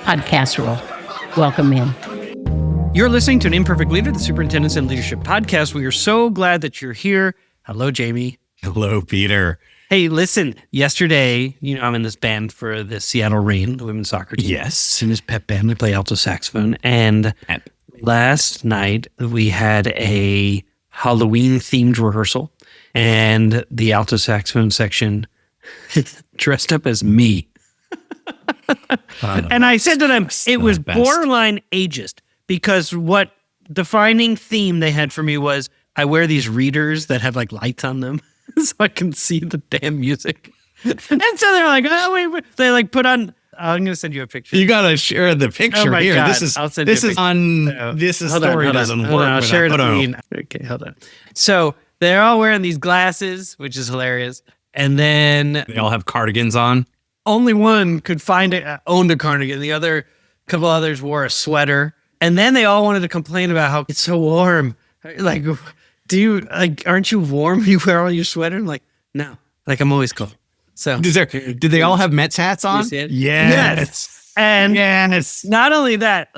podcast role. Welcome in. You're listening to an Imperfect Leader, the Superintendents and Leadership Podcast. We are so glad that you're here. Hello, Jamie. Hello, Peter. Hey, listen, yesterday, I'm in this band for the Seattle Reign, the women's soccer team. Yes. It's in this pep band. I play alto saxophone. And last night, we had a Halloween-themed rehearsal. And the alto saxophone section dressed up as me. And I said to them, it was borderline ageist, because what defining theme they had for me was I wear these readers that have like lights on them so I can see the damn music. And so they're like, oh, wait. They like put on, I'm going to send you a picture. You got to share the picture my here. God. This is I'll send you a picture. This is Hold story on, doesn't hold work. on, I'll share it. On. Okay, hold on. So they're all wearing these glasses, which is hilarious. And then They all have cardigans on. only one could owned a cardigan. The other couple others wore a sweater. And then they all wanted to complain about how it's so warm. Like, aren't you warm? You wear all your sweater? I'm like, no, I'm always cold. So Did they all have Mets hats on? You see it? Yes. And Yes. not only that,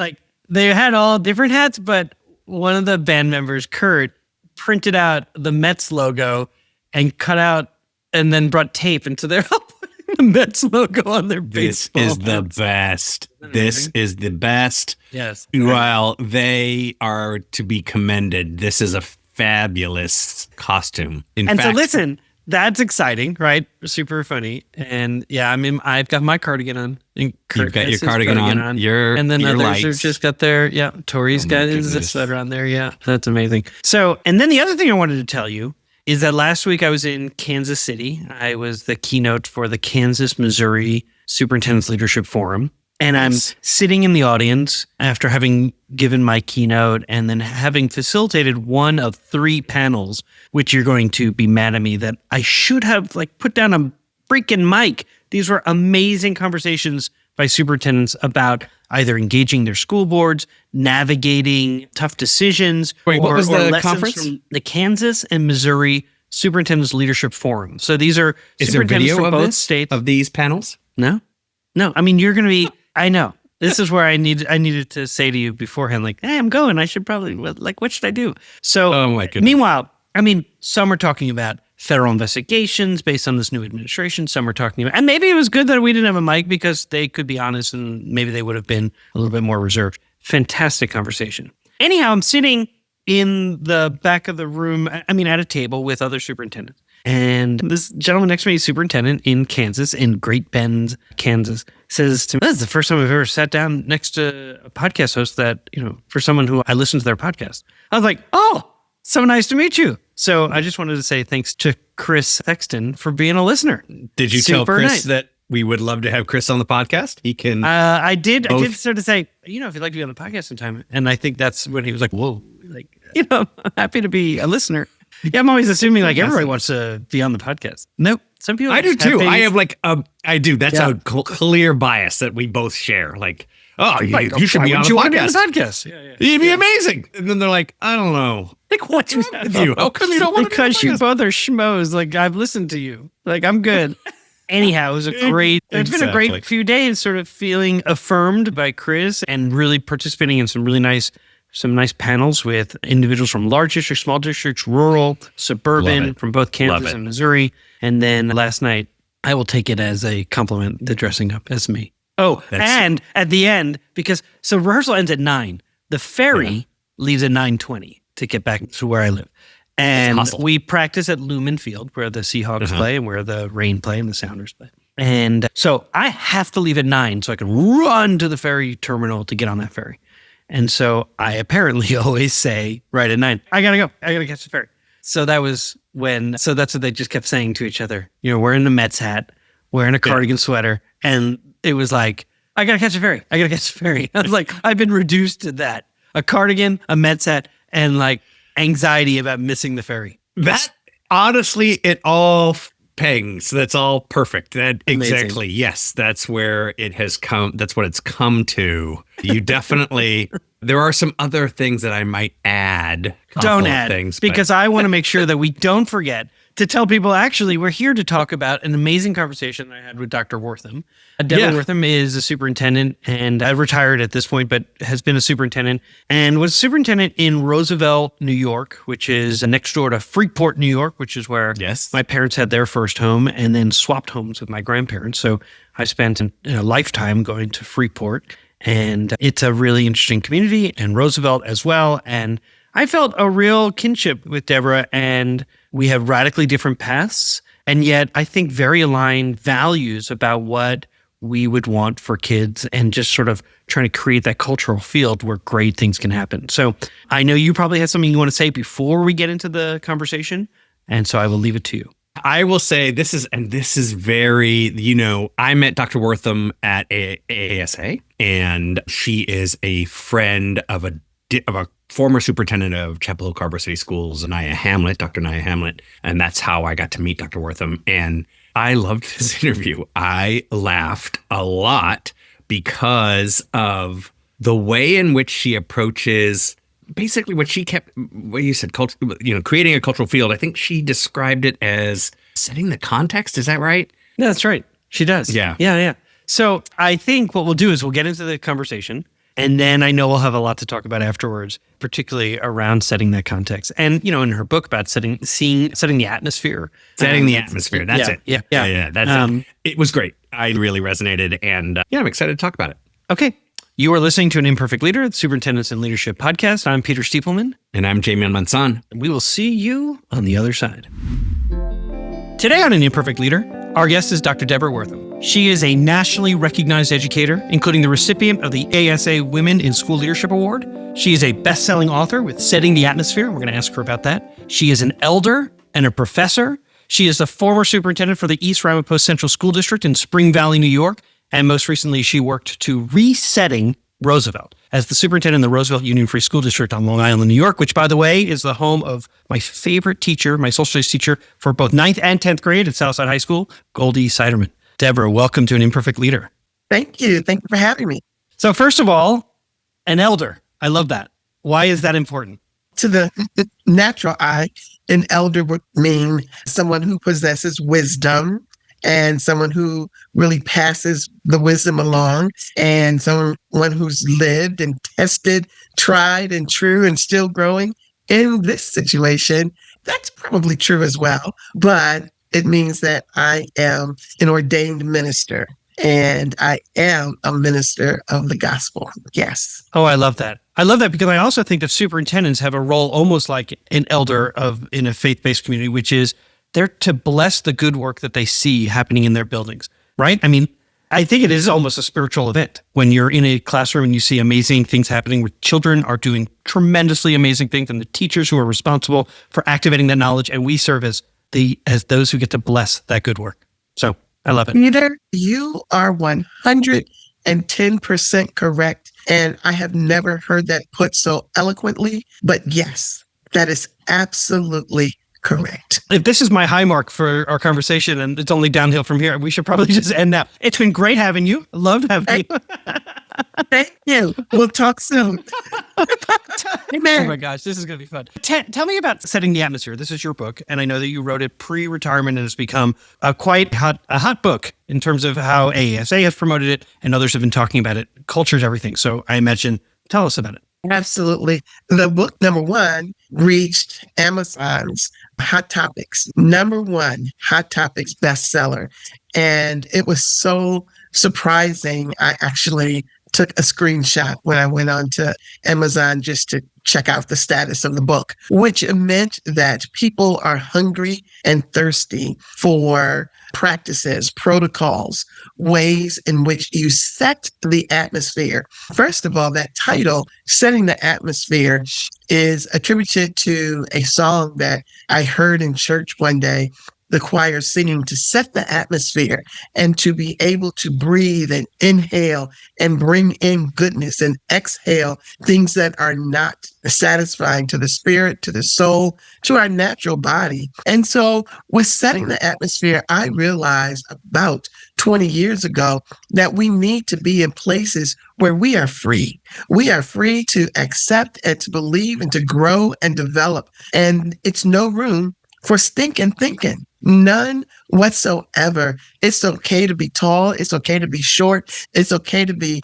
they had all different hats, but one of the band members, Kurt, printed out the Mets logo and cut out and then brought tape. And so they're all putting the Mets logo on their baseball. This is the best. This is the best. Yes. While they are to be commended, this is a fabulous costume. So listen, that's exciting, right? Super funny. And yeah, I've got my cardigan on. And Kurt You've got has your his cardigan on. And then your others lights. have just got their, Tori's Oh, got my his goodness. sweater on there. Yeah, that's amazing. So, and then the other thing I wanted to tell you is that last week I was in Kansas City. I was the keynote for the Kansas-Missouri Superintendent's Leadership Forum. And I'm sitting in the audience after having given my keynote and then having facilitated one of 3 panels, which you're going to be mad at me that I should have put down a freaking mic. These were amazing conversations by superintendents about either engaging their school boards, navigating tough decisions. Wait, what was the lessons conference? from the Kansas and Missouri Superintendent's Leadership Forum. So these are Is there superintendents video from of both this? states. Of these panels? No. You're going to be, I know. This is where I needed to say to you beforehand, hey, I'm going. I should probably, what should I do? So, Oh, my goodness. Meanwhile, some are talking about federal investigations based on this new administration. Some are talking about, and maybe it was good that we didn't have a mic because they could be honest and maybe they would have been a little bit more reserved. Fantastic conversation. Anyhow, I'm sitting in the back of the room, at a table with other superintendents. And this gentleman next to me, superintendent in Kansas, in Great Bend, Kansas, says to me, this is the first time I've ever sat down next to a podcast host that, for someone who I listen to their podcast. I was like, oh, so nice to meet you. So I just wanted to say thanks to Chris Sexton for being a listener. Did you tell Chris that we would love to have Chris on the podcast? He can. I did sort of say, if you'd like to be on the podcast sometime. And I think that's when he was like, whoa, I'm happy to be a listener. Yeah, I'm always assuming everybody wants to be on the podcast. Nope. Some people I do too. I have I do. That's Yeah. a clear bias that we both share. You should Why be on wouldn't the you want to be on podcast. the podcast? Yeah. You'd be amazing. And then they're like, I don't know. What's wrong with you? How come you don't want to be on the Because you podcast? both are schmoes. I've listened to you. I'm good. Anyhow, it's been a great Exactly. few days sort of feeling affirmed by Chris and really participating in some nice panels with individuals from large districts, small districts, rural, suburban, from both Kansas and Missouri. And then last night, I will take it as a compliment, the dressing up as me. Oh, and at the end, so rehearsal ends at 9. The ferry leaves at 9:20 to get back to where I live. And we practice at Lumen Field, where the Seahawks play and where the Rain play and the Sounders play. And so I have to leave at 9 so I can run to the ferry terminal to get on that ferry. And so I apparently always say right at 9, I got to go. I got to catch the ferry. So that's what they just kept saying to each other. Wearing the Mets hat, wearing a cardigan sweater. And it was like, I got to catch the ferry. I got to catch the ferry. I was like, I've been reduced to that. A cardigan, a Mets hat, and anxiety about missing the ferry. That honestly, it all pangs. That's all perfect. That Amazing. exactly. Yes, that's where it has come. That's what it's come to. You definitely. There are some other things that I might add. Don't add things because I want to make sure that we don't forget to tell people, actually, we're here to talk about an amazing conversation I had with Dr. Wortham. Deborah Wortham is a superintendent and retired at this point, but has been a superintendent and was superintendent in Roosevelt, New York, which is next door to Freeport, New York, which is where my parents had their first home, and then swapped homes with my grandparents. So I spent a lifetime going to Freeport, and it's a really interesting community, and Roosevelt as well. And I felt a real kinship with Deborah, and we have radically different paths, and yet I think very aligned values about what we would want for kids, and just sort of trying to create that cultural field where great things can happen. So I know you probably have something you want to say before we get into the conversation, and so I will leave it to you. I will say this is very, I met Dr. Wortham at AASA, and she is a friend of a former superintendent of Chapel Hill Carver City Schools, Dr. Nia Hamlet. And that's how I got to meet Dr. Wortham. And I loved this interview. I laughed a lot because of the way in which she approaches basically what you said, creating a cultural field. I think she described it as setting the context. Is that right? No, that's right. She does. Yeah. So I think what we'll do is we'll get into the conversation, and then I know we'll have a lot to talk about afterwards, particularly around setting that context. And, in her book about setting the atmosphere. Setting the atmosphere. That's it. Yeah. That's it. It was great. I really resonated, and I'm excited to talk about it. Okay. You are listening to An Imperfect Leader, the Superintendents and Leadership Podcast. I'm Peter Stiepelman. And I'm Jamie Manson. And we will see you on the other side. Today on An Imperfect Leader, our guest is Dr. Deborah Wortham. She is a nationally recognized educator, including the recipient of the ASA Women in School Leadership Award. She is a best-selling author with Setting the Atmosphere. We're going to ask her about that. She is an elder and a professor. She is the former superintendent for the East Ramapo Central School District in Spring Valley, New York. And most recently, she worked to resetting Roosevelt as the superintendent of the Roosevelt Union Free School District on Long Island, New York, which, by the way, is the home of my favorite teacher, my social studies teacher for both 9th and 10th grade at Southside High School, Goldie Siderman. Deborah, welcome to An Imperfect Leader. Thank you. Thank you for having me. So first of all, an elder. I love that. Why is that important? To the natural eye, an elder would mean someone who possesses wisdom, and someone who really passes the wisdom along, and someone who's lived and tested, tried and true, and still growing. In this situation, that's probably true as well, but it means that I am an ordained minister, and I am a minister of the gospel. Yes. Oh, I love that. I love that because I also think that superintendents have a role almost like an elder in a faith-based community, which is they're to bless the good work that they see happening in their buildings, right? I mean, I think it is almost a spiritual event when you're in a classroom and you see amazing things happening where children are doing tremendously amazing things, and the teachers who are responsible for activating that knowledge, and we serve as those who get to bless that good work. So I love it. Peter, you are 110% correct, and I have never heard that put so eloquently, but yes, that is absolutely correct. If this is my high mark for our conversation and it's only downhill from here, we should probably just end now. It's been great having you. I love having you. Thank you. We'll talk soon. Amen. Oh my gosh, this is going to be fun. Tell me about Setting the Atmosphere. This is your book, and I know that you wrote it pre-retirement, and it's become a hot book in terms of how ASA has promoted it, and others have been talking about it. Culture's everything. So I imagine, tell us about it. Absolutely. The book, number one, reached Amazon's Hot Topics, #1 Hot Topics bestseller. And it was so surprising. I actually took a screenshot when I went on to Amazon just to check out the status of the book, which meant that people are hungry and thirsty for practices, protocols, ways in which you set the atmosphere. First of all, that title, Setting the Atmosphere, is attributed to a song that I heard in church one day, the choir singing to set the atmosphere and to be able to breathe and inhale and bring in goodness and exhale things that are not satisfying to the spirit, to the soul, to our natural body. And so with setting the atmosphere, I realized about 20 years ago that we need to be in places where we are free. We are free to accept and to believe and to grow and develop. And it's no room for stinking thinking. None whatsoever. It's okay to be tall. It's okay to be short. It's okay to be,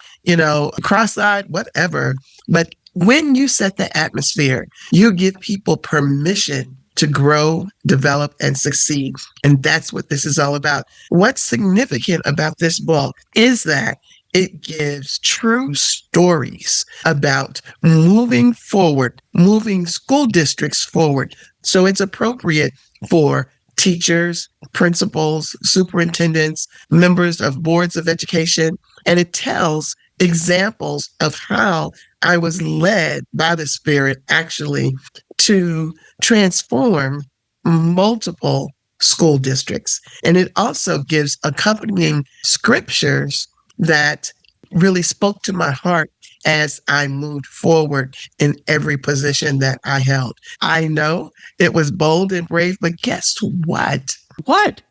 cross-eyed, whatever. But when you set the atmosphere, you give people permission to grow, develop, and succeed. And that's what this is all about. What's significant about this book is that it gives true stories about moving forward, moving school districts forward. So it's appropriate for teachers, principals, superintendents, members of boards of education, and it tells examples of how I was led by the Spirit actually to transform multiple school districts. And it also gives accompanying scriptures that really spoke to my heart as I moved forward in every position that I held. I know it was bold and brave, but guess what? What?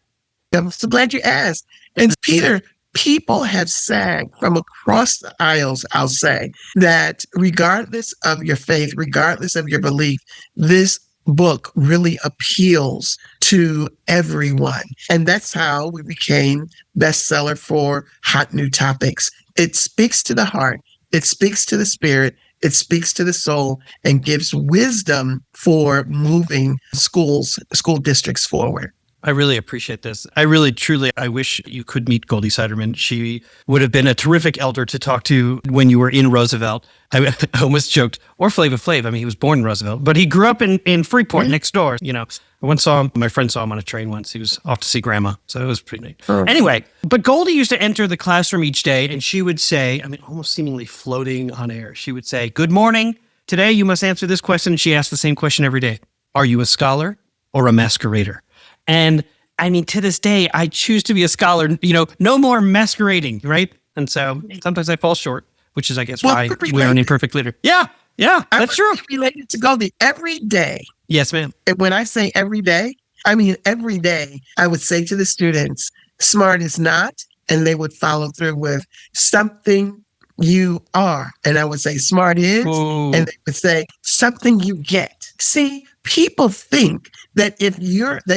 I'm so glad you asked. And Peter, people have said from across the aisles, I'll say, that regardless of your faith, regardless of your belief, this book really appeals to everyone. And that's how we became bestseller for Hot New Topics. It speaks to the heart. It speaks to the spirit. It speaks to the soul and gives wisdom for moving school districts forward. I really appreciate this. I really, truly, I wish you could meet Goldie Siderman. She would have been a terrific elder to talk to when you were in Roosevelt. I almost joked, or Flava Flav. I mean, he was born in Roosevelt, but he grew up in Freeport next door. My friend saw him on a train once. He was off to see grandma. So it was pretty neat. Anyway, but Goldie used to enter the classroom each day and she would say, almost seemingly floating on air. She would say, "Good morning. Today you must answer this question." She asked the same question every day. Are you a scholar or a masquerader? And to this day, I choose to be a scholar, no more masquerading, right? And so sometimes I fall short, which is, I guess, why we're an imperfect leader. Yeah, that's true. Related to Goldie every day. Yes, ma'am. And when I say every day, I mean every day I would say to the students, smart is not, and they would follow through with something you are. And I would say smart is, and they would say something you get. See, people think that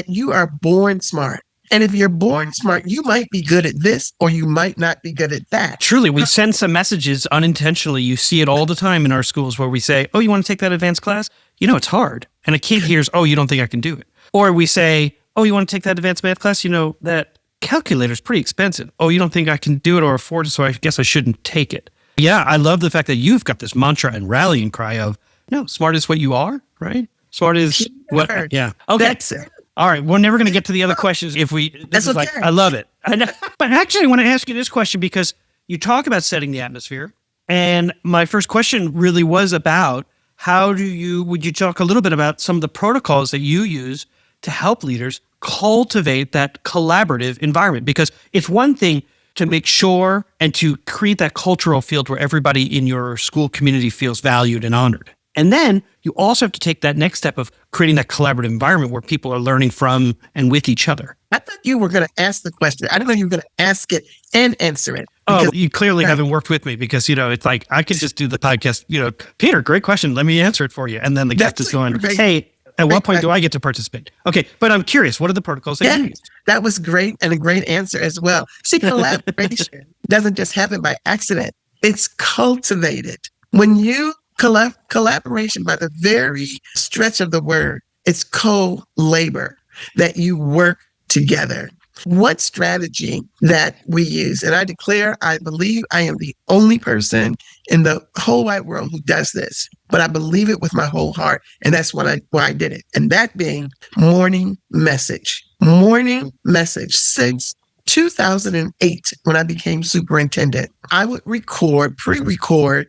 you are born smart. And if you're born smart, you might be good at this or you might not be good at that. Truly, we send some messages unintentionally. You see it all the time in our schools where we say, "Oh, you want to take that advanced class? It's hard." And a kid hears, "Oh, you don't think I can do it." Or we say, "Oh, you want to take that advanced math class? That calculator is pretty expensive. Oh, you don't think I can do it or afford it, so I guess I shouldn't take it." Yeah, I love the fact that you've got this mantra and rallying cry of, no, smart is what you are, right? Smart is what, yeah. Okay. That's it. All right. We're never going to get to the other questions I love it. But actually, I want to ask you this question because you talk about setting the atmosphere. And my first question really was about would you talk a little bit about some of the protocols that you use to help leaders cultivate that collaborative environment? Because it's one thing to make sure and to create that cultural field where everybody in your school community feels valued and honored. And then you also have to take that next step of creating that collaborative environment where people are learning from and with each other. I thought you were going to ask the question. I didn't know you were going to ask it and answer it. Oh, you clearly haven't worked with me because, it's like I could just do the podcast, Peter, great question. Let me answer it for you. And then the guest is going, hey, at what point do I get to participate? Okay, but I'm curious, what are the protocols that you use? That was great and a great answer as well. See, collaboration doesn't just happen by accident. It's cultivated. When you collaboration, by the very stretch of the word, it's co-labor, that you work together. One strategy that we use, and I declare, I believe I am the only person in the whole wide world who does this, but I believe it with my whole heart. And that's why I did it. And that being morning message. Morning message. Since 2008, when I became superintendent, I would pre-record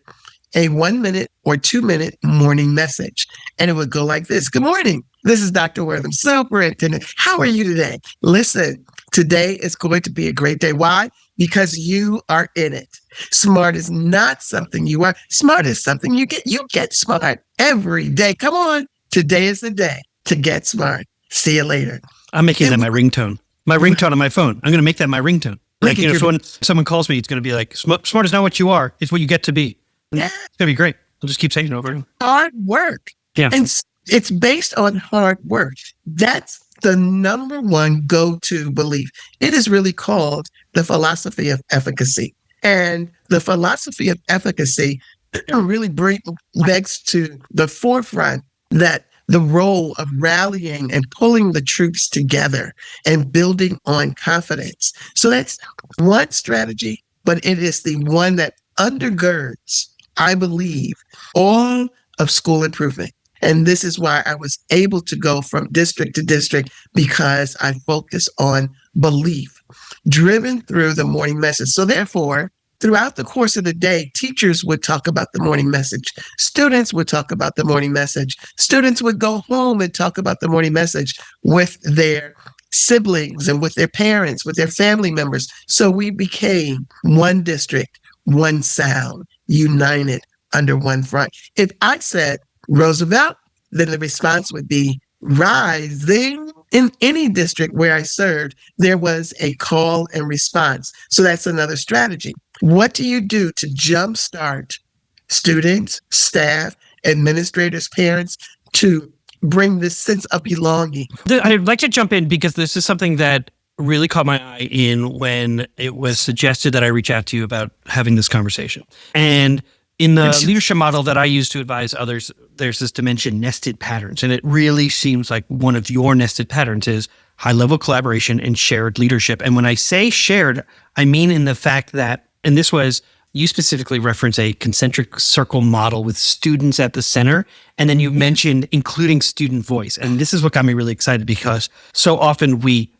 a 1 minute or 2 minute morning message. And it would go like this. Good morning. This is Dr. Wortham, superintendent. How are you today? Listen, today is going to be a great day. Why? Because you are in it. Smart is not something you are. Smart is something you get. You get smart every day. Come on. Today is the day to get smart. See you later. I'm making that my ringtone. My ringtone on my phone. I'm going to make that my ringtone. Like, so when someone calls me, it's going to be like, smart is not what you are. It's what you get to be. Yeah. It's going to be great. I'll just keep saying it over. Hard work. Yeah. And It's based on hard work. That's the number one go-to belief. It is really called the philosophy of efficacy. And the philosophy of efficacy really begs to the forefront that the role of rallying and pulling the troops together and building on confidence. So that's one strategy, but it is the one that undergirds, I believe, all of school improvement. And this is why I was able to go from district to district, because I focus on belief driven through the morning message. So therefore, throughout the course of the day, teachers would talk about the morning message. Students would talk about the morning message. Students would go home and talk about the morning message with their siblings and with their parents, with their family members. So we became one district, one sound, united under one front. If I said Roosevelt, then the response would be rising. In any district where I served, there was a call and response. So that's another strategy. What do you do to jumpstart students, staff, administrators, parents to bring this sense of belonging? I'd like to jump in because this is something that really caught my eye in when it was suggested that I reach out to you about having this conversation. And in the leadership model that I use to advise others, there's this dimension, nested patterns. And it really seems like one of your nested patterns is high-level collaboration and shared leadership. And when I say shared, I mean in the fact that, and this was, you specifically reference a concentric circle model with students at the center. And then you mentioned including student voice. And this is what got me really excited, because so often we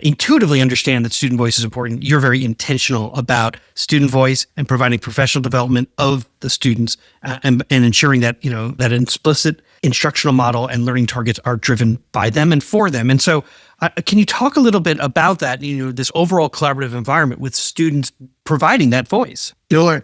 intuitively understand that student voice is important. You're very intentional about student voice and providing professional development of the students and ensuring that, that an explicit instructional model and learning targets are driven by them and for them. And so can you talk a little bit about that, this overall collaborative environment with students providing that voice? Sure.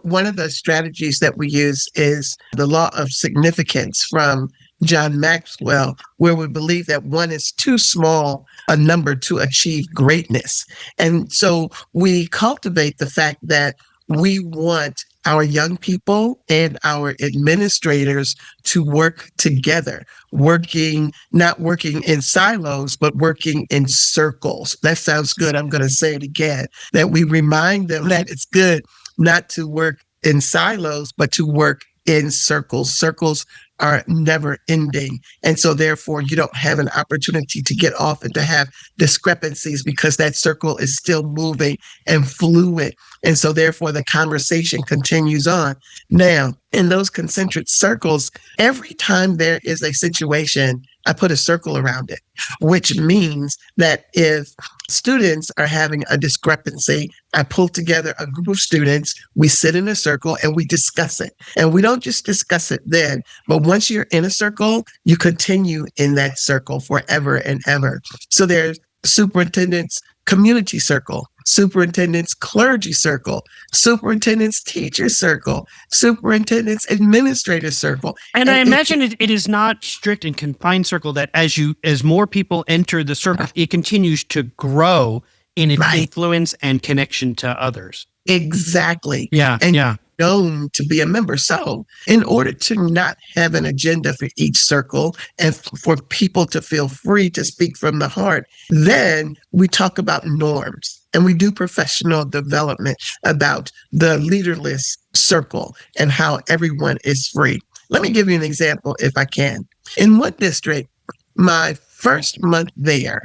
One of the strategies that we use is the law of significance from John Maxwell, where we believe that one is too small a number to achieve greatness. And so we cultivate the fact that we want our young people and our administrators to work together, not working in silos, but working in circles. That sounds good. I'm going to say it again, that we remind them that it's good not to work in silos, but to work in circles. Circles are never ending. And so therefore you don't have an opportunity to get off and to have discrepancies, because that circle is still moving and fluid. And so therefore the conversation continues on. Now, in those concentric circles, every time there is a situation, I put a circle around it, which means that if students are having a discrepancy, I pull together a group of students, we sit in a circle and we discuss it. And we don't just discuss it then, but once you're in a circle, you continue in that circle forever and ever. So there's superintendent's community circle, superintendent's clergy circle, superintendent's teacher circle, superintendent's administrator circle. And I imagine it is not strict and confined circle, that as more people enter the circle, it continues to grow in its influence and connection to others. Exactly. Yeah. And known to be a member. So in order to not have an agenda for each circle and for people to feel free to speak from the heart, then we talk about norms and we do professional development about the leaderless circle and how everyone is free. Let me give you an example if I can. In one district, my first month there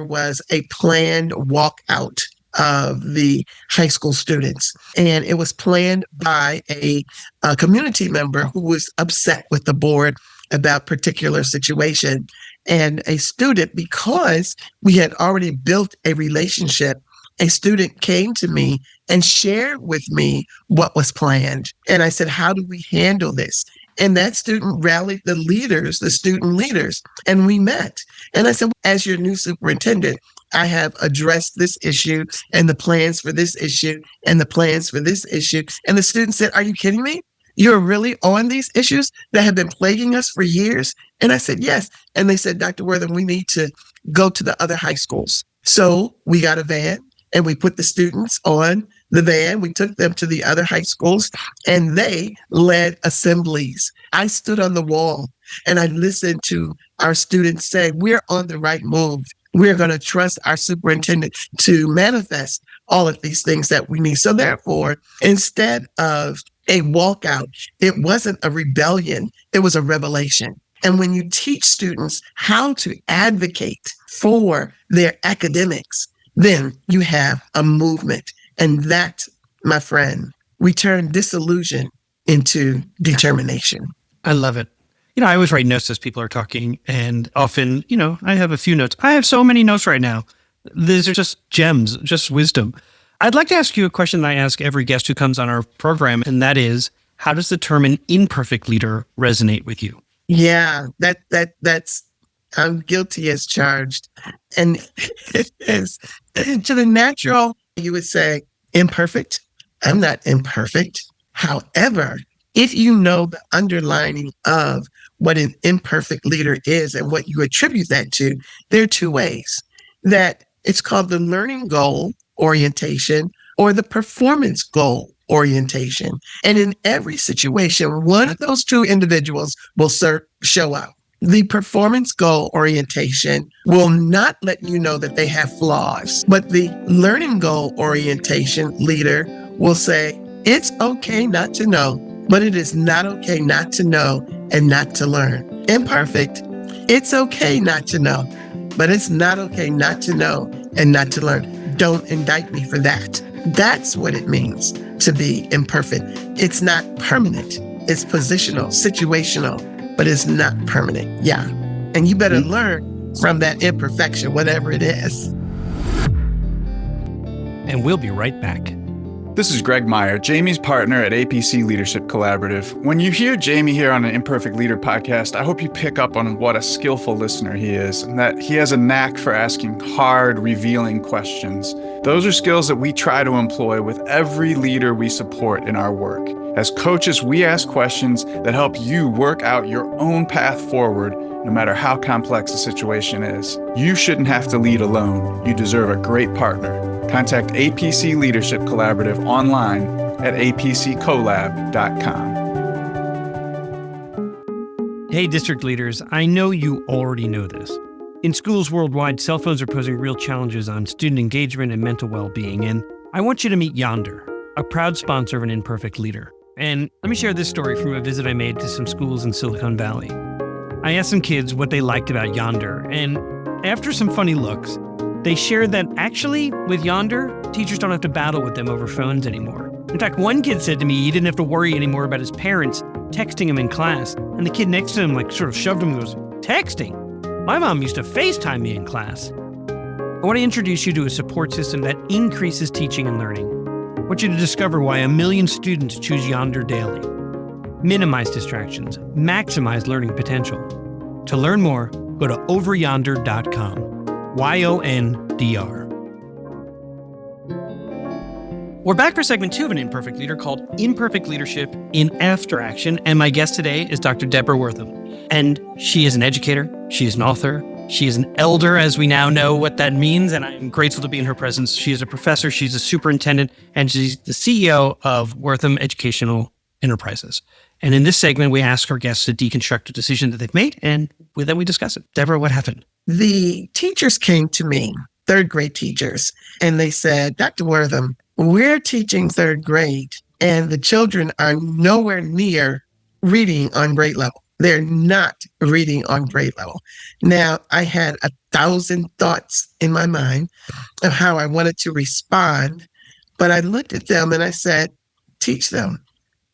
was a planned walkout of the high school students. And it was planned by a community member who was upset with the board about particular situation. And a student, because we had already built a relationship, a student came to me and shared with me what was planned. And I said, how do we handle this? And that student rallied the student leaders, and we met. And I said, as your new superintendent, I have addressed this issue and the plans for this issue and the plans for this issue. And the student said, are you kidding me? You're really on these issues that have been plaguing us for years? And I said, yes. And they said, Dr. Wortham, we need to go to the other high schools. So we got a van and we put the students on the band. We took them to the other high schools and they led assemblies. I stood on the wall and I listened to our students say, we're on the right move. We're going to trust our superintendent to manifest all of these things that we need. So therefore, instead of a walkout, it wasn't a rebellion, it was a revelation. And when you teach students how to advocate for their academics, then you have a movement. And that, my friend, we turn disillusion into determination. I love it. I always write notes as people are talking, and often, I have a few notes. I have so many notes right now. These are just gems, just wisdom. I'd like to ask you a question that I ask every guest who comes on our program, and that is, how does the term an imperfect leader resonate with you? Yeah, that's I'm guilty as charged. And it is, to the natural, you would say imperfect. I'm not imperfect. However, if you know the underlining of what an imperfect leader is and what you attribute that to, there are two ways. That it's called the learning goal orientation or the performance goal orientation. And in every situation, one of those two individuals will show up. The performance goal orientation will not let you know that they have flaws, but the learning goal orientation leader will say, it's okay not to know, but it is not okay not to know and not to learn. Imperfect, it's okay not to know, but it's not okay not to know and not to learn. Don't indict me for that. That's what it means to be imperfect. It's not permanent. It's positional, situational, but it's not permanent. Yeah. And you better learn from that imperfection, whatever it is. And we'll be right back. This is Greg Meyer, Jamie's partner at APC Leadership Collaborative. When you hear Jamie here on an Imperfect Leader podcast, I hope you pick up on what a skillful listener he is and that he has a knack for asking hard, revealing questions. Those are skills that we try to employ with every leader we support in our work. As coaches, we ask questions that help you work out your own path forward, no matter how complex the situation is. You shouldn't have to lead alone. You deserve a great partner. Contact APC Leadership Collaborative online at apccollab.com. Hey, district leaders, I know you already know this. In schools worldwide, cell phones are posing real challenges on student engagement and mental well-being, and I want you to meet Yonder, a proud sponsor of an Imperfect Leader. And let me share this story from a visit I made to some schools in Silicon Valley. I asked some kids what they liked about Yonder, and after some funny looks, they shared that actually, with Yonder, teachers don't have to battle with them over phones anymore. In fact, one kid said to me he didn't have to worry anymore about his parents texting him in class, and the kid next to him sort of shoved him and goes, "Texting? My mom used to FaceTime me in class." I want to introduce you to a support system that increases teaching and learning. I want you to discover why 1 million students choose Yonder daily. Minimize distractions, maximize learning potential. To learn more, go to overyonder.com. YONDR. We're back for segment 2 of an Imperfect Leader called Imperfect Leadership in After Action. And my guest today is Dr. Deborah Wortham. And she is an educator. She is an author. She is an elder, as we now know what that means. And I'm grateful to be in her presence. She is a professor. She's a superintendent. And she's the CEO of Wortham Educational Enterprises. And in this segment, we ask our guests to deconstruct a decision that they've made. And then we discuss it. Deborah, what happened? The teachers came to me, third grade teachers, and they said, Dr. Wortham, we're teaching third grade and the children are nowhere near reading on grade level. They're not reading on grade level. Now, I had 1,000 thoughts in my mind of how I wanted to respond, but I looked at them and I said, teach them.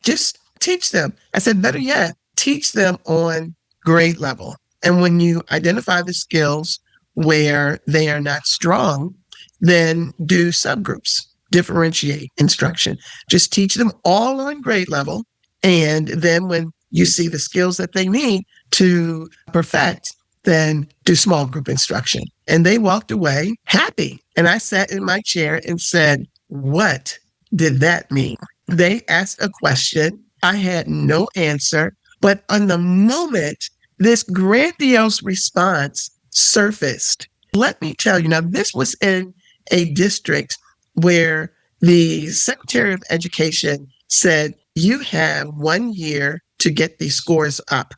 Just teach them. I said, better yet, teach them on grade level. And when you identify the skills where they are not strong, then do subgroups, differentiate instruction. Just teach them all on grade level. And then when you see the skills that they need to perfect, then do small group instruction. And they walked away happy. And I sat in my chair and said, what did that mean? They asked a question. I had no answer. But on the moment, this grandiose response surfaced. Let me tell you, now this was in a district where the Secretary of Education said, you have 1 year to get these scores up.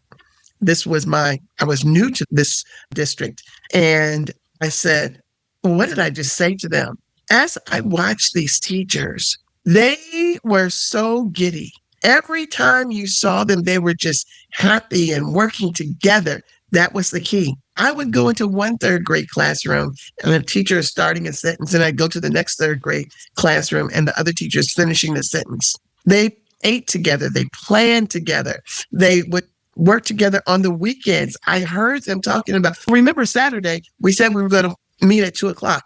I was new to this district. And I said, what did I just say to them? As I watched these teachers, they were so giddy. Every time you saw them, they were just happy and working together. That was the key. I would go into one third grade classroom and the teacher is starting a sentence, and I'd go to the next third grade classroom and the other teacher is finishing the sentence. They ate together. They planned together. They would work together on the weekends. I heard them talking about, remember Saturday, we said we were going to meet at 2:00.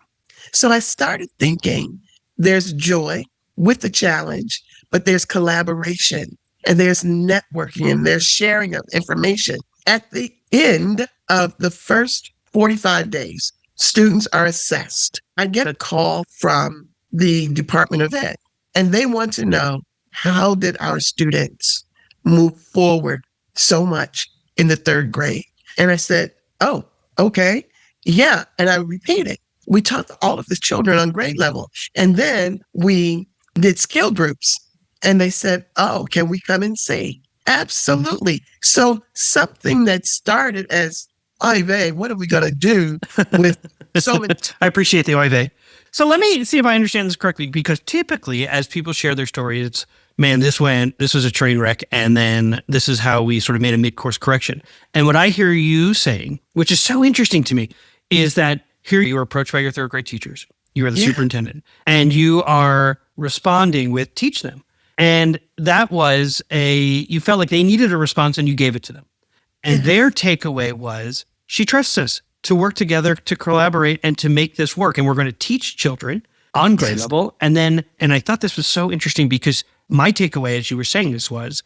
So I started thinking there's joy with the challenge, but there's collaboration and there's networking and there's sharing of information. At the end of the first 45 days, students are assessed. I get a call from the Department of Ed, and they want to know, how did our students move forward so much in the third grade? And I said, oh, okay. Yeah. And I repeated. We taught all of the children on grade level. And then we did skill groups. And they said, oh, can we come and see? Absolutely. So something that started as, oy vey, what are we going to do with so many? I appreciate the oy vey. So let me see if I understand this correctly, because typically as people share their story, it's, man, this was a train wreck, and then this is how we sort of made a mid-course correction. And what I hear you saying, which is so interesting to me, is that here you were approached by your third grade teachers. You are the superintendent, and you are responding with teach them. And that was you felt like they needed a response and you gave it to them. And their takeaway was, she trusts us to work together, to collaborate, and to make this work. And we're going to teach children on grade level. And I thought this was so interesting, because my takeaway as you were saying this was,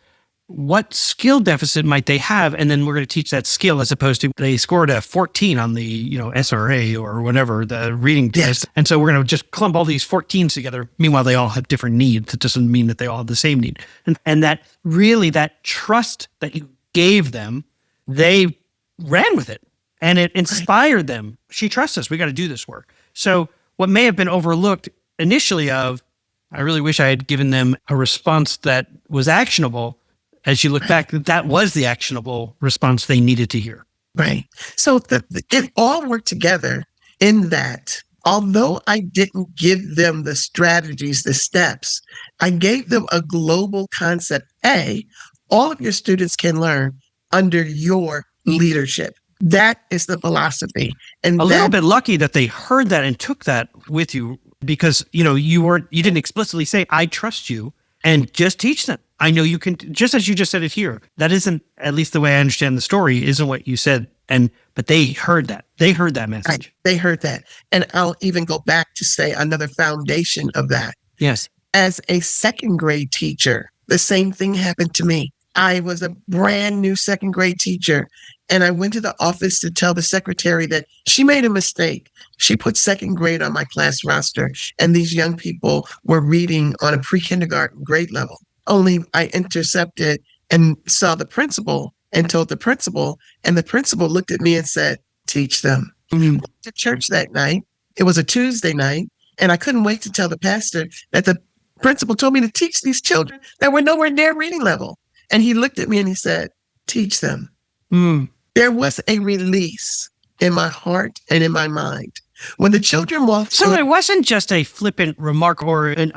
what skill deficit might they have? And then we're going to teach that skill, as opposed to they scored a 14 on the, SRA or whatever, the reading test. And so we're going to just clump all these 14s together. Meanwhile, they all have different needs. It doesn't mean that they all have the same need. And that really, that trust that you gave them, they ran with it and it inspired them. She trusts us. We got to do this work. So what may have been overlooked initially of, I really wish I had given them a response that was actionable. As you look back, that was the actionable response they needed to hear. Right. So it all worked together in that, although I didn't give them the strategies, the steps, I gave them a global concept. All of your students can learn under your leadership. That is the philosophy. And a little bit lucky that they heard that and took that with you, because, you didn't explicitly say, I trust you, and just teach them. I know you can, just as you just said it here. That isn't, at least the way I understand the story, isn't what you said. But they heard that. They heard that message. Right. They heard that. And I'll even go back to say another foundation of that. Yes. As a second grade teacher, the same thing happened to me. I was a brand new second grade teacher, and I went to the office to tell the secretary that she made a mistake. She put second grade on my class roster, and these young people were reading on a pre-kindergarten grade level. Only I intercepted and saw the principal and told the principal, and the principal looked at me and said, teach them. Mm-hmm. Went to church that night. It was a Tuesday night, and I couldn't wait to tell the pastor that the principal told me to teach these children that were nowhere near reading level. And he looked at me and he said, teach them. There was a release in my heart and in my mind. When the children walked So it wasn't just a flippant remark,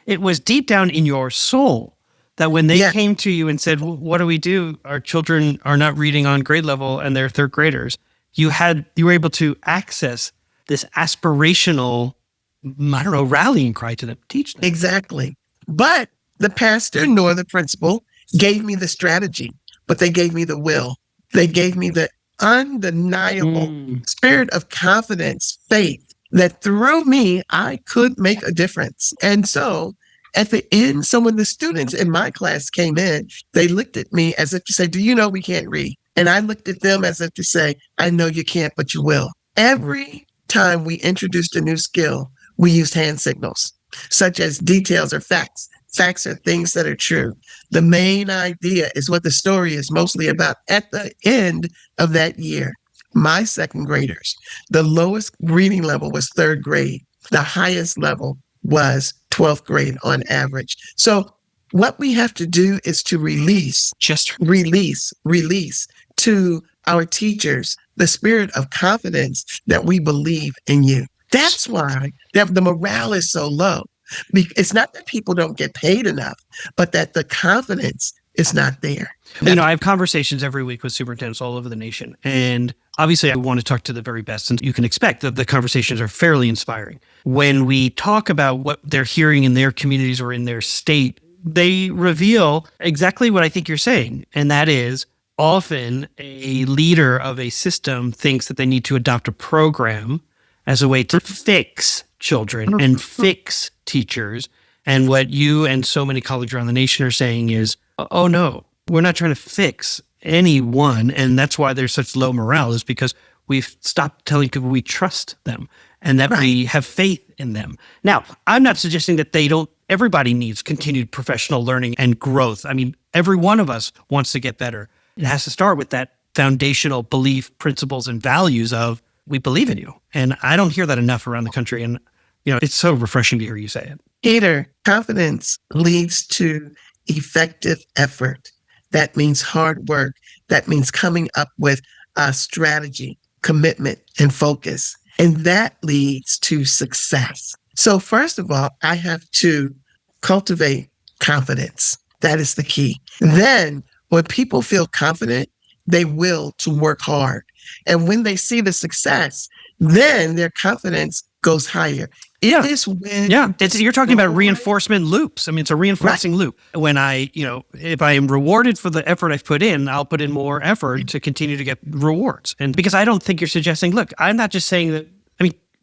it was deep down in your soul that when they came to you and said, what do we do? Our children are not reading on grade level and they're third graders. You were able to access this aspirational, rallying cry to them, teach them. Exactly. But the pastor nor the principal gave me the strategy, but they gave me the will. They gave me the undeniable spirit of confidence, faith, that through me, I could make a difference. And so at the end, so when the students in my class came in, they looked at me as if to say, do you know we can't read? And I looked at them as if to say, I know you can't, but you will. Every time we introduced a new skill, we used hand signals, such as details or facts. Facts are things that are true. The main idea is what the story is mostly about. At the end of that year, my second graders, the lowest reading level was third grade. The highest level was 12th grade on average. So what we have to do is to release to our teachers the spirit of confidence that we believe in you. That's why the morale is so low. It's not that people don't get paid enough, but that the confidence is not there. I have conversations every week with superintendents all over the nation. And obviously, I want to talk to the very best. And you can expect that the conversations are fairly inspiring. When we talk about what they're hearing in their communities or in their state, they reveal exactly what I think you're saying. And that is often a leader of a system thinks that they need to adopt a program as a way to fix children and fix teachers. And what you and so many colleagues around the nation are saying is, oh no, we're not trying to fix anyone. And that's why there's such low morale, is because we've stopped telling people we trust them and that we have faith in them. Now, I'm not suggesting that everybody needs continued professional learning and growth. I mean, every one of us wants to get better. It has to start with that foundational belief, principles, and values of, we believe in you. And I don't hear that enough around the country. And, it's so refreshing to hear you say it. Peter, confidence leads to effective effort. That means hard work. That means coming up with a strategy, commitment, and focus. And that leads to success. So first of all, I have to cultivate confidence. That is the key. Then when people feel confident, they will to work hard. And when they see the success, then their confidence goes higher. You're talking about reinforcement loops. I mean, it's a reinforcing loop. When if I am rewarded for the effort I've put in, I'll put in more effort to continue to get rewards. And because I don't think you're suggesting, look, I'm not just saying that,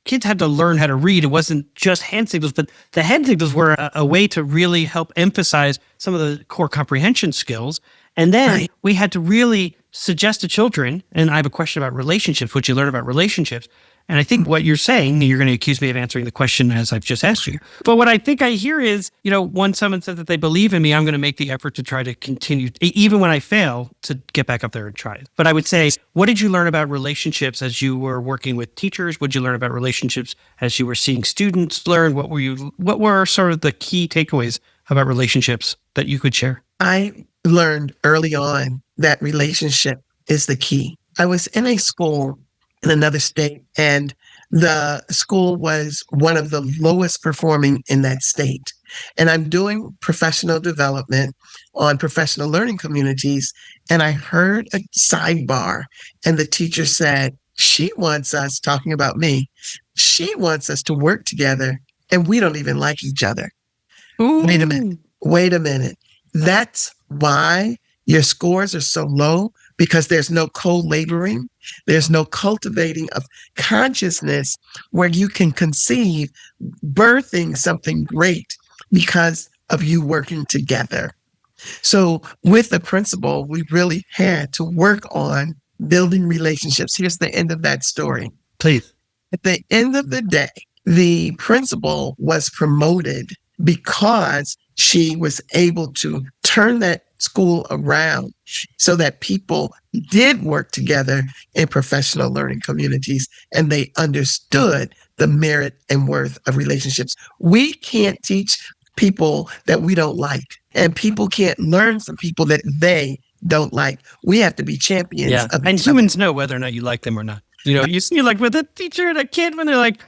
kids had to learn how to read. It wasn't just hand signals, but the hand signals were a way to really help emphasize some of the core comprehension skills. And then we had to really suggest to children, and I have a question about relationships, what you learn about relationships. And I think what you're saying, you're going to accuse me of answering the question as I've just asked you. But what I think I hear is, when someone says that they believe in me, I'm going to make the effort to try to continue, even when I fail, to get back up there and try it. But I would say, what did you learn about relationships as you were working with teachers? What did you learn about relationships as you were seeing students learn? What were sort of the key takeaways about relationships that you could share? I learned early on that relationship is the key. I was in a school in another state, and the school was one of the lowest performing in that state. And I'm doing professional development on professional learning communities, and I heard a sidebar, and the teacher said, she wants us, talking about me, she wants us to work together, and we don't even like each other. Ooh. Wait a minute. That's why your scores are so low, because there's no co-laboring. There's no cultivating of consciousness where you can conceive birthing something great because of you working together. So with the principal, we really had to work on building relationships. Here's the end of that story. Please. At the end of the day, the principal was promoted because she was able to turn that school around so that people did work together in professional learning communities and they understood the merit and worth of relationships. We can't teach people that we don't like, and people can't learn from people that they don't like. We have to be champions of and humans know whether or not you like them or not. You see, like with a teacher and a kid, when they're like,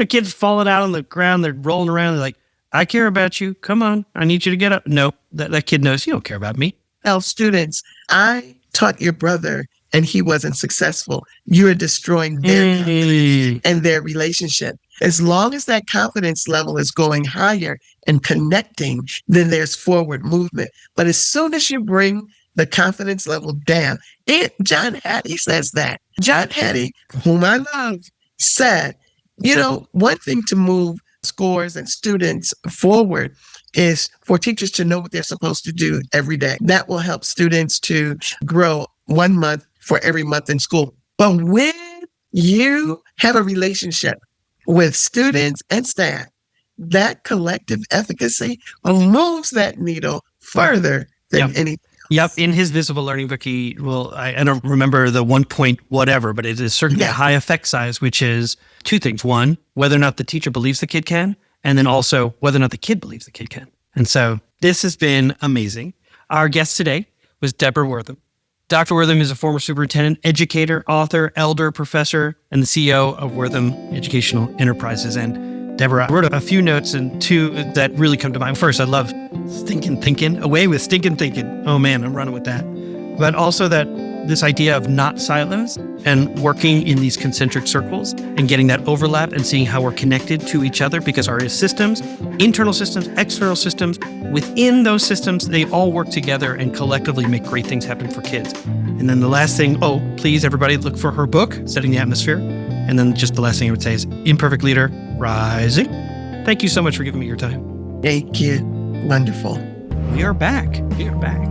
kids falling out on the ground, they're rolling around, they're like, I care about you. Come on. I need you to get up. No, that kid knows you don't care about me. Tell students, I taught your brother and he wasn't successful. You're destroying their confidence and their relationship. As long as that confidence level is going higher and connecting, then there's forward movement. But as soon as you bring the confidence level down, John Hattie says that. John Hattie, whom I love, said, one thing to move scores and students forward is for teachers to know what they're supposed to do every day. That will help students to grow 1 month for every month in school. But when you have a relationship with students and staff, that collective efficacy moves that needle further than anything. Yep. In his visible learning book, I don't remember the 1 point whatever, but it is certainly a high effect size, which is two things. One, whether or not the teacher believes the kid can, and then also whether or not the kid believes the kid can. And so this has been amazing. Our guest today was Deborah Wortham. Dr. Wortham is a former superintendent, educator, author, elder, professor, and the CEO of Wortham Educational Enterprises. And Deborah wrote a few notes, and two that really come to mind. First, I love stinking thinking, away with stinking thinking. Oh man, I'm running with that. But also that this idea of not silos and working in these concentric circles and getting that overlap and seeing how we're connected to each other, because our systems, internal systems, external systems, within those systems, they all work together and collectively make great things happen for kids. And then the last thing, please everybody look for her book, Setting the Atmosphere. And then just the last thing I would say is Imperfect Leader Rising. Thank you so much for giving me your time. Thank you. Wonderful. We are back.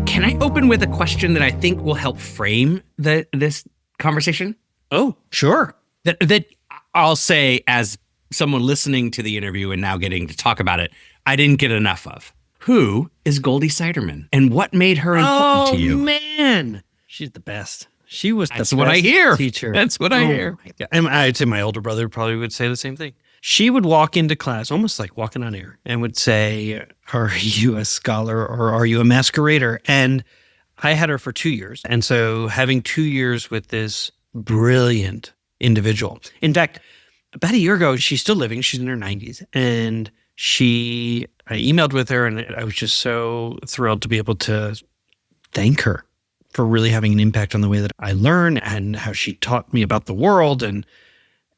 Can I open with a question that I think will help frame this conversation? Oh, sure. That I'll say, as someone listening to the interview and now getting to talk about it, I didn't get enough of. Who is Goldie Siderman, and what made her important to you? Oh, man. She's the best. She was the That's best what I hear. teacher. That's what I hear. My God. And I'd say my older brother probably would say the same thing. She would walk into class, almost like walking on air, and would say, are you a scholar or are you a masquerader? And I had her for 2 years. And so having 2 years with this brilliant individual. In fact, about a year ago, she's still living. She's in her 90s. And I emailed with her, and I was just so thrilled to be able to thank her for really having an impact on the way that I learn and how she taught me about the world. And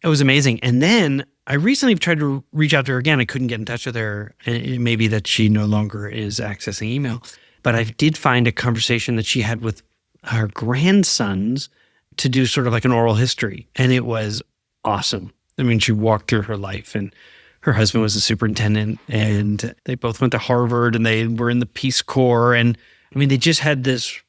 it was amazing. And then I recently tried to reach out to her again. I couldn't get in touch with her. And it may be that she no longer is accessing email. But I did find a conversation that she had with her grandsons to do sort of like an oral history. And it was awesome. I mean, she walked through her life, and her husband was a superintendent, and they both went to Harvard, and they were in the Peace Corps. And I mean, they just had this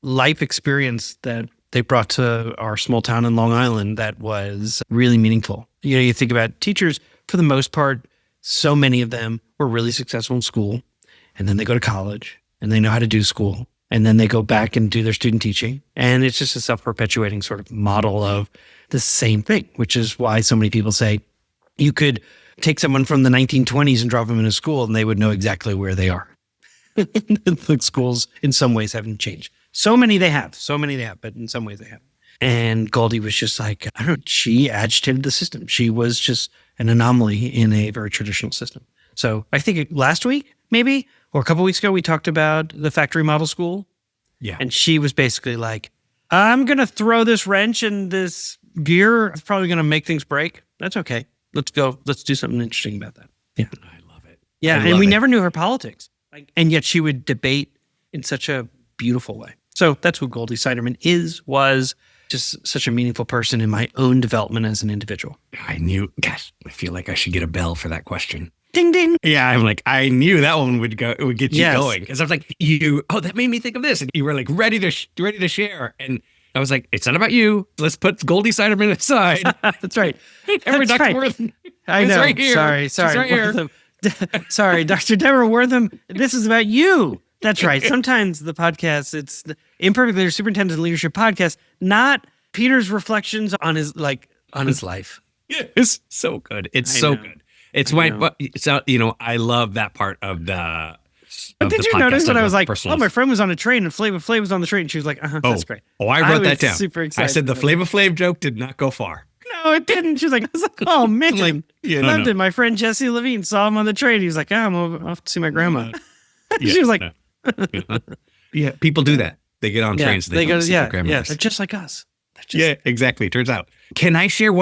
life experience that they brought to our small town in Long Island that was really meaningful. You know, you think about teachers, for the most part, so many of them were really successful in school, and then they go to college and they know how to do school, and then they go back and do their student teaching. And it's just a self-perpetuating sort of model of the same thing, which is why so many people say you could take someone from the 1920s and drop them in a school and they would know exactly where they are. The schools in some ways haven't changed. So many they have, but in some ways they haven't. And Goldie was just like, I don't know, she agitated the system. She was just an anomaly in a very traditional system. So I think last week, maybe, or a couple of weeks ago, we talked about the factory model school. Yeah. And she was basically like, I'm going to throw this wrench in this gear. It's probably going to make things break. That's okay. Let's go. Let's do something interesting about that. Yeah. I love it. Yeah. And we never knew her politics. And yet she would debate in such a beautiful way. So that's who Goldie Siderman was just such a meaningful person in my own development as an individual. I feel like I should get a bell for that question. Ding, ding. Yeah, I'm like, I knew that one would get you going. Because I was like, that made me think of this. And you were like, ready to share. And I was like, it's not about you. Let's put Goldie Siderman aside. That's right. Dr. Right. Wortham. I know. Right here. Sorry. She's right here. Sorry, Dr. Deborah Wortham. This is about you. That's right. Sometimes the podcast, it's the Imperfect Leader Superintendent Leadership Podcast, not Peter's reflections on his life. It's so good. It's so good. It's I love that part of the. But did you notice that I was like, my friend was on a train and Flava Flav was on the train, and she was like, that's great. Oh, I wrote that down. Super excited. I said the Flava Flav joke did not go far. No, it didn't. She was like, oh man, London. My friend Jesse Levine saw him on the train. He was like, I'm off to see my grandma. She was like, yeah, people do that. They get on trains. They go to see their grandmothers. They're just like us. Exactly. Turns out. Can I share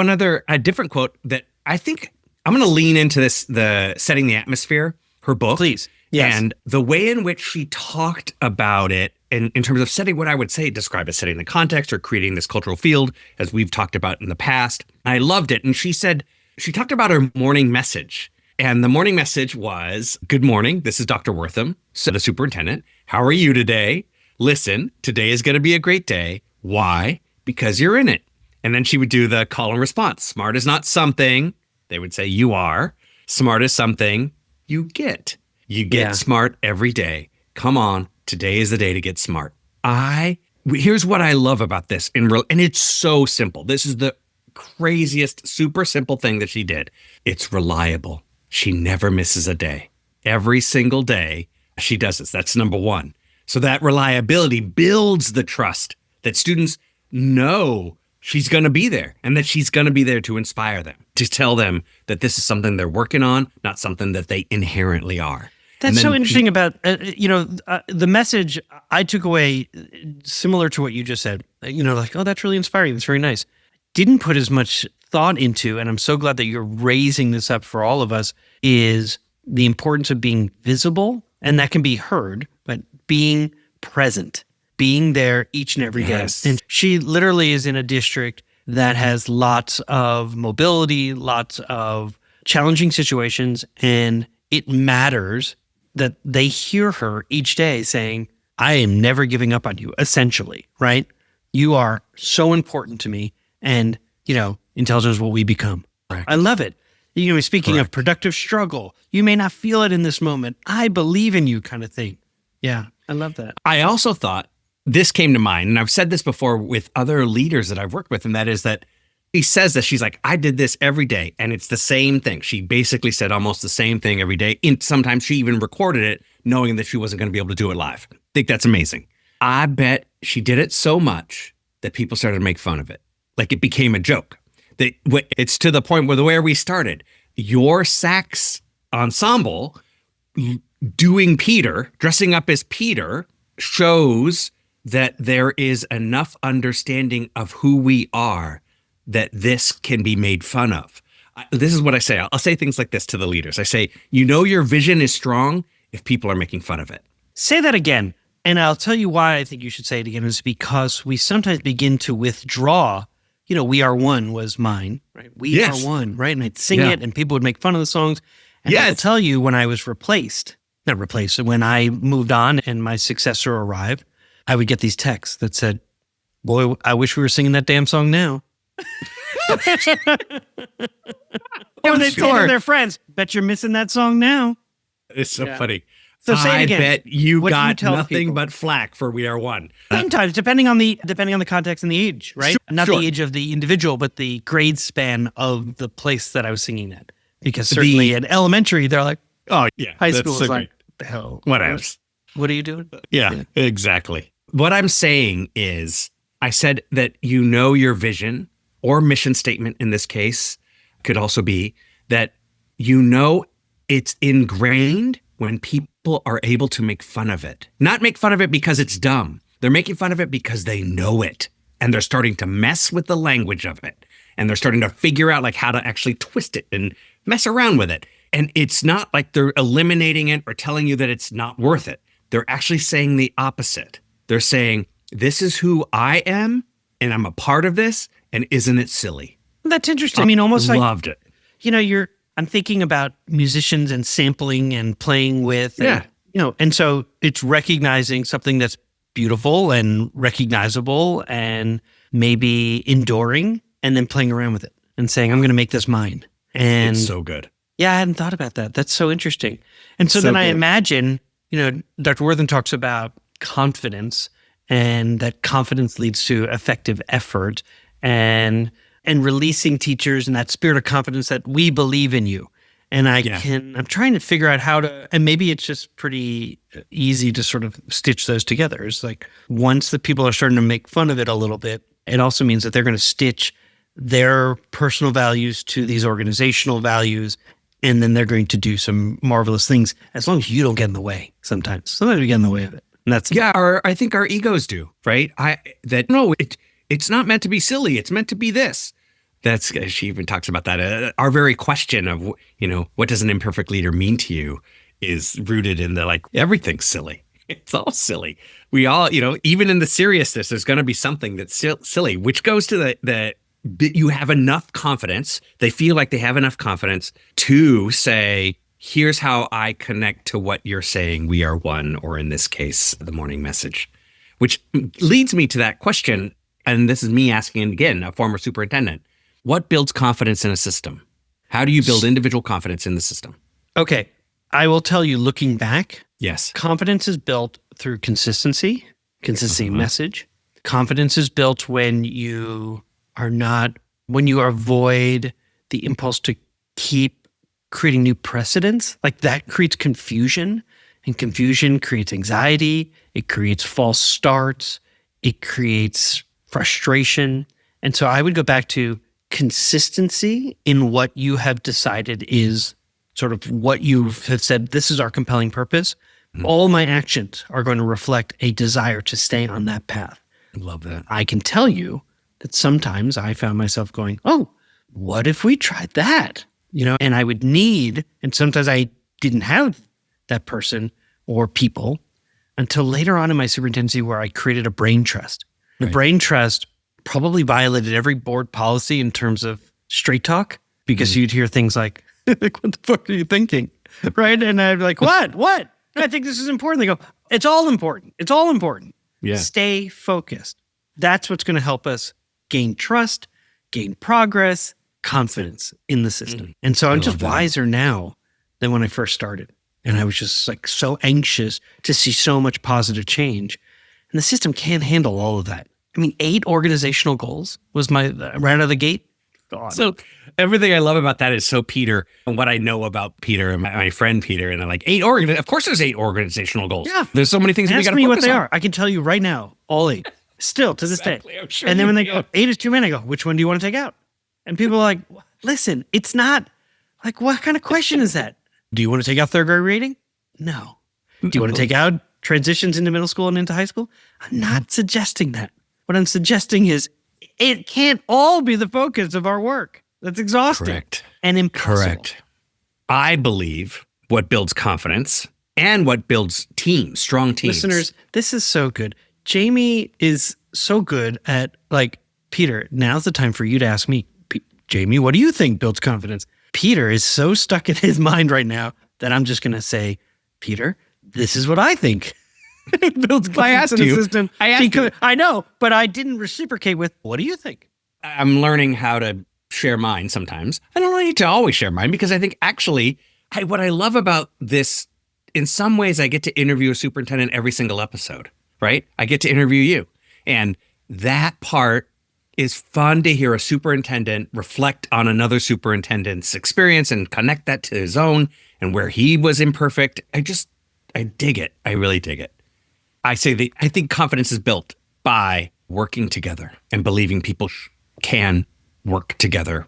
a different quote that I think I'm going to lean into this, the Setting the Atmosphere, her book. Please. Yes. And the way in which she talked about it in terms of setting what I would say, describe as setting the context or creating this cultural field, as we've talked about in the past. I loved it. And she talked about her morning message. And the morning message was, good morning. This is Dr. Wortham, the superintendent. How are you today? Listen, today is going to be a great day. Why? Because you're in it. And then she would do the call and response. Smart is not something. They would say you are. Smart is something you get. You get smart every day. Come on. Today is the day to get smart. Here's what I love about this. And it's so simple. This is the craziest, super simple thing that she did. It's reliable. She never misses a day. Every single day she does this. That's number one. So that reliability builds the trust that students know she's going to be there and that she's going to be there to inspire them, to tell them that this is something they're working on, not something that they inherently are. That's so interesting about, the message I took away, similar to what you just said, like, oh, that's really inspiring. That's very nice. Didn't put as much thought into, and I'm so glad that you're raising this up for all of us, is the importance of being visible, and that can be heard, but being present, being there each and every day. And she literally is in a district that has lots of mobility, lots of challenging situations, and it matters that they hear her each day saying, I am never giving up on you, essentially, right? You are so important to me, and, intelligence is what we become. Correct. I love it. Speaking of productive struggle, you may not feel it in this moment. I believe in you kind of thing. Yeah, I love that. I also thought this came to mind, and I've said this before with other leaders that I've worked with, and that is that she says that she's like, I did this every day, and it's the same thing. She basically said almost the same thing every day. And sometimes she even recorded it knowing that she wasn't going to be able to do it live. I think that's amazing. I bet she did it so much that people started to make fun of it. Like it became a joke. It's to the point where we started. Your sax ensemble doing Peter, dressing up as Peter, shows that there is enough understanding of who we are that this can be made fun of. This is what I say. I'll say things like this to the leaders. I say, your vision is strong if people are making fun of it. Say that again. And I'll tell you why I think you should say it again, is because we sometimes begin to withdraw. We Are One was mine, right? We Are One, right? And I'd sing it and people would make fun of the songs. And I'll tell you, when I was when I moved on and my successor arrived, I would get these texts that said, boy, I wish we were singing that damn song now. Or they'd say to their friends, bet you're missing that song now. It's so funny. So say it again. I bet you What got do you tell nothing people? but flack for We Are One. Sometimes, depending on the context and the age, right? Not Sure. the age of the individual, but the grade span of the place that I was singing at. Because certainly in elementary, they're like, oh yeah, high that's school so is like, great. the hell? What else? What are you doing? Yeah, exactly. What I'm saying is, I said that your vision or mission statement in this case could also be that it's ingrained when people are able to make fun of it. Not make fun of it because it's dumb. They're making fun of it because they know it. And they're starting to mess with the language of it. And they're starting to figure out how to actually twist it and mess around with it. And it's not like they're eliminating it or telling you that it's not worth it. They're actually saying the opposite. They're saying, this is who I am, and I'm a part of this, and isn't it silly? That's interesting. I mean, almost like, loved it. I'm thinking about musicians and sampling and playing with, and so it's recognizing something that's beautiful and recognizable and maybe enduring, and then playing around with it and saying, I'm going to make this mine. And It's so good. Yeah, I hadn't thought about that. That's so interesting. And so then I imagine, Dr. Wortham talks about confidence, and that confidence leads to effective effort and releasing teachers and that spirit of confidence that we believe in you. And I'm trying to figure out how to, and maybe it's just pretty easy to sort of stitch those together. It's like, once the people are starting to make fun of it a little bit, it also means that they're going to stitch their personal values to these organizational values, and then they're going to do some marvelous things, as long as you don't get in the way. Sometimes we get in the way of it. And that's or I think our egos do, right? It's not meant to be silly. It's meant to be this. She even talks about that. Our very question of, what does an imperfect leader mean to you is rooted in everything's silly. It's all silly. We all, even in the seriousness, there's going to be something that's silly, which goes to that you have enough confidence. They feel like they have enough confidence to say, here's how I connect to what you're saying, we are one, or in this case, the morning message, which leads me to that question. And this is me asking again, a former superintendent, what builds confidence in a system? How do you build individual confidence in the system? Okay. I will tell you, looking back, yes, confidence is built through consistency message. Confidence is built when you avoid the impulse to keep creating new precedents. Like that creates confusion, and confusion creates anxiety. It creates false starts. It creates frustration. And so I would go back to consistency in what you have decided is sort of what you have said, this is our compelling purpose. All my actions are going to reflect a desire to stay on that path. I love that. I can tell you that sometimes I found myself going, oh, what if we tried that? And I would need, and sometimes I didn't have that person or people until later on in my superintendency where I created a brain trust. The brain trust probably violated every board policy in terms of straight talk because you'd hear things like, what the fuck are you thinking? Right? And I'd be like, what? I think this is important. They go, it's all important. It's all important. Yeah. Stay focused. That's what's going to help us gain trust, gain progress, confidence in the system. And so I'm just wiser now than when I first started. And I was just like so anxious to see so much positive change. And the system can't handle all of that. I mean, 8 organizational goals was my right out of the gate. God. So everything I love about that is so Peter, and what I know about Peter and my friend Peter, and they're like, of course there's 8 organizational goals. Yeah. There's so many things that we got to focus focus what they on. are. I can tell you right now, all 8. Still to this day. I'm sure And then when they can. go, 8 is too many, I go, which one do you want to take out? And people are like, listen, it's not like, what kind of question is that? Do you want to take out third grade reading? No. Do you want to take out transitions into middle school and into high school? I'm not suggesting that. What I'm suggesting is it can't all be the focus of our work. That's exhausting. Correct. And impossible. Correct. I believe what builds confidence and what builds teams, strong teams. Listeners, this is so good. Jamie is so good at Peter, now's the time for you to ask me, Jamie, what do you think builds confidence? Peter is so stuck in his mind right now that I'm just going to say, Peter, this is what I think builds confidence in the system. I asked you. I know, but I didn't reciprocate with, what do you think? I'm learning how to share mine sometimes. I don't need to always share mine because I think actually what I love about this, in some ways, I get to interview a superintendent every single episode, right? I get to interview you. And that part is fun to hear a superintendent reflect on another superintendent's experience and connect that to his own and where he was imperfect. I dig it. I really dig it. I think confidence is built by working together and believing people can work together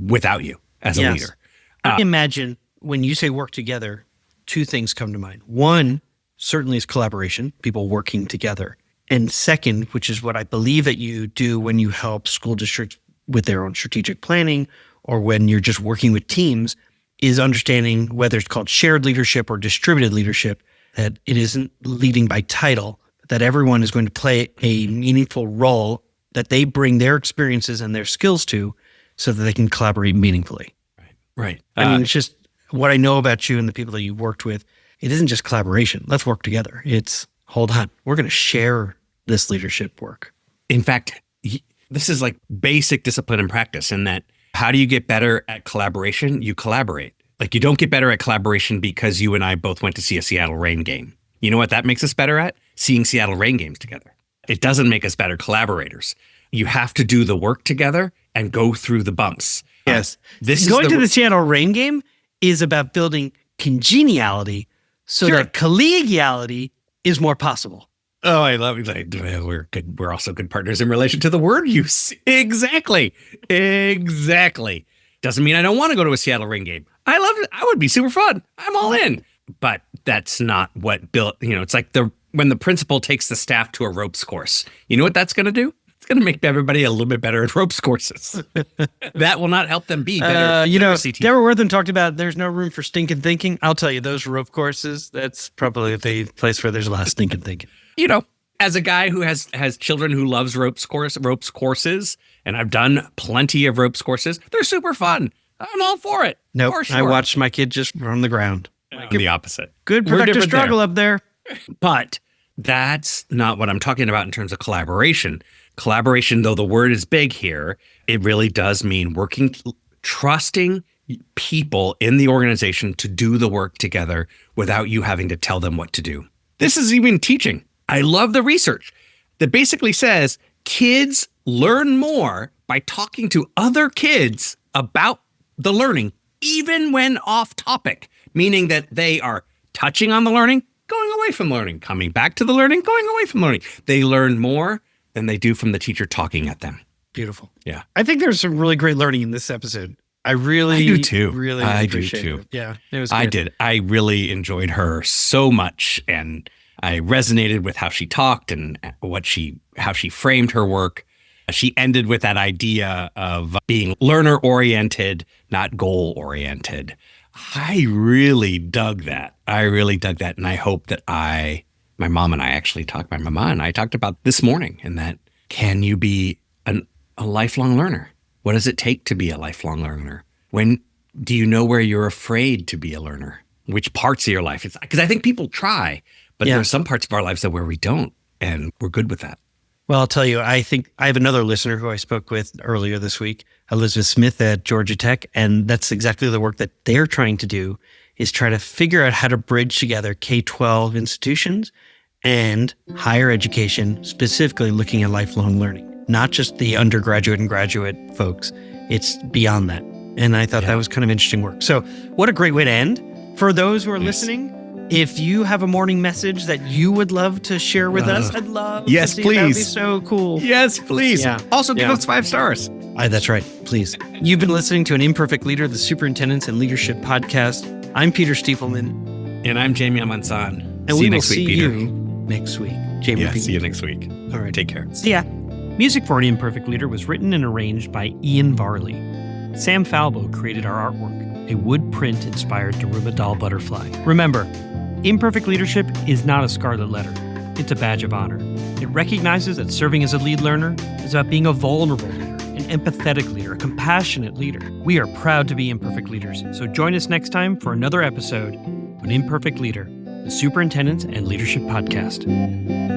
without you as a leader. I imagine when you say work together, 2 things come to mind. One, certainly is collaboration, people working together. And second, which is what I believe that you do when you help school districts with their own strategic planning or when you're just working with teams, is understanding whether it's called shared leadership or distributed leadership, that it isn't leading by title, but that everyone is going to play a meaningful role that they bring their experiences and their skills to so that they can collaborate meaningfully. Right. I mean, it's just what I know about you and the people that you've worked with. It isn't just collaboration. Let's work together. It's, hold on, we're going to share this leadership work. In fact, this is like basic discipline and practice in that how do you get better at collaboration? You collaborate. Like you don't get better at collaboration because you and I both went to see a Seattle Reign game. You know what that makes us better at? Seeing Seattle Reign games together. It doesn't make us better collaborators. You have to do the work together and go through the bumps. Yes. This Going is to the Seattle Reign game is about building congeniality so that collegiality is more possible. Oh, I love it. Like, we're good. We're also good partners in relation to the word use. Exactly. Doesn't mean I don't want to go to a Seattle Reign game. I love it. I would be super fun. I'm all in. But that's not what built, it's like when the principal takes the staff to a ropes course. You know what that's going to do? It's going to make everybody a little bit better at ropes courses. That will not help them be better. Deborah Wortham talked about there's no room for stinking thinking. I'll tell you, those rope courses, that's probably the place where there's a lot of stinking thinking. As a guy who has children who loves ropes courses, and I've done plenty of ropes courses, they're super fun. I'm all for it. Nope, For sure. I watched my kid just run the ground. I'm the opposite. Good We're productive different struggle up there. But that's not what I'm talking about in terms of collaboration. Collaboration, though the word is big here, it really does mean trusting people in the organization to do the work together without you having to tell them what to do. This is even teaching. I love the research that basically says kids learn more by talking to other kids about the learning even when off topic, meaning that they are touching on the learning, going away from learning, coming back to the learning, going away from learning. They learn more than they do from the teacher talking at them. Beautiful. Yeah. I think there's some really great learning in this episode. I do too. Really I do appreciate too. it. Yeah, it was good. I did. I really enjoyed her so much, and I resonated with how she talked and how she framed her work. She ended with that idea of being learner-oriented, not goal-oriented. I really dug that. And I hope that my mom and I talked about this morning, and that can you be a lifelong learner? What does it take to be a lifelong learner? When do you know where you're afraid to be a learner? Which parts of your life? Because I think people try, but there's some parts of our lives that where we don't, and we're good with that. Well, I'll tell you, I think I have another listener who I spoke with earlier this week, Elizabeth Smith at Georgia Tech, and that's exactly the work that they're trying to do, is try to figure out how to bridge together K-12 institutions and higher education, specifically looking at lifelong learning, not just the undergraduate and graduate folks. It's beyond that. And I thought that was kind of interesting work. So what a great way to end. For those who are listening, if you have a morning message that you would love to share with us, I'd love to see it. That would be so cool. Yes, please. Yeah. Also, give us 5 stars. That's right. Please. You've been listening to an Imperfect Leader, the Superintendents and Leadership Podcast. I'm Peter Stiefelman. And I'm Jamie Amansan. And we will see you next week. Jamie. Yeah, see you next week. All right. Take care. See ya. Music for An Imperfect Leader was written and arranged by Ian Varley. Sam Falbo created our artwork, a wood print inspired Daruma doll butterfly. Remember, imperfect leadership is not a scarlet letter. It's a badge of honor. It recognizes that serving as a lead learner is about being a vulnerable leader, an empathetic leader, a compassionate leader. We are proud to be imperfect leaders, so join us next time for another episode of An Imperfect Leader, the Superintendents and Leadership Podcast.